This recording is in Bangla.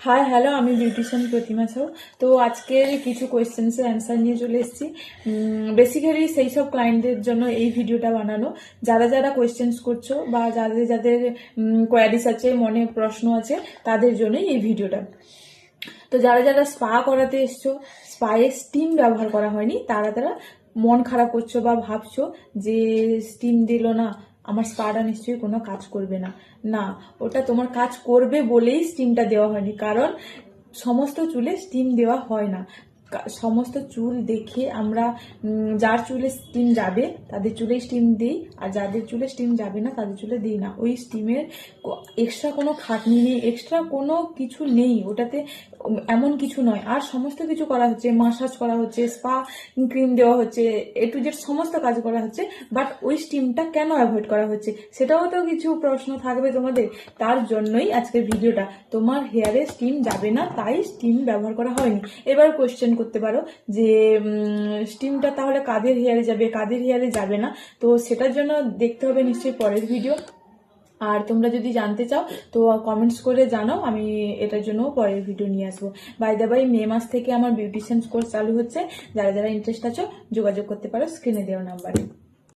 হাই হ্যালো, আমি বিউটিশিয়ান প্রতিমা সাউ। তো আজকের কিছু কোয়েশ্চেন্সের অ্যান্সার নিয়ে চলে এসেছি। বেসিক্যালি সেই সব ক্লায়েন্টদের জন্য এই ভিডিওটা বানানো, যারা যারা কোয়েশ্চেন্স করছো বা যাদের যাদের কোয়ারিজ আছে, মনে প্রশ্ন আছে, তাদের জন্যই এই ভিডিওটা। তো যারা যারা স্পা করাতে এসছো, স্পায়ে স্টিম ব্যবহার করা হয়নি, তারা তারা মন খারাপ করছো বা ভাবছো যে স্টিম দিল না, আমার স্পাটা নিশ্চয়ই কোনো কাজ করবে না। না, ওটা তোমার কাজ করবে বলেই স্টিমটা দেওয়া হয়নি, কারণ সমস্ত চুলে স্টিম দেওয়া হয় না। সমস্ত চুল দেখে আমরা যার চুলে স্টিম যাবে তাদের চুলে স্টিম দিই, আর যাদের চুলে স্টিম যাবে না তাদের চুলে দিই না। ওই স্টিমের এক্সট্রা কোনো খাটনি নেই, এক্সট্রা কোনো কিছু নেই ওটাতে, এমন কিছু নয়। আর সমস্ত কিছু করা হচ্ছে, মাসাজ করা হচ্ছে, স্পা ক্রিম দেওয়া হচ্ছে, এ টু জেড সমস্ত কাজ করা হচ্ছে, বাট ওই স্টিমটা কেন অ্যাভয়েড করা হচ্ছে সেটাও তো কিছু প্রশ্ন থাকবে তোমাদের। তার জন্যই আজকের ভিডিওটা। তোমার হেয়ারে স্টিম যাবে না তাই স্টিম ব্যবহার করা হয়নি। এবার কোয়েশ্চেন করতে পারো যে স্টিমটা তাহলে কাদের হেয়ারে যাবে, কাদের হেয়ারে যাবে না। তো সেটার জন্য দেখতে হবে নিশ্চয়ই পরের ভিডিও। আর তোমরা যদি জানতে চাও তো কমেন্টস করে জানাও, আমি এটার জন্য পরের ভিডিও নিয়ে আসবো। বাই দ্য বাই, মে মাস থেকে আমার বিউটিশিয়ান কোর্স চালু হচ্ছে। যারা যারা ইন্টারেস্ট আছো যোগাযোগ করতে পারো স্ক্রিনে দেওয়া নাম্বারে।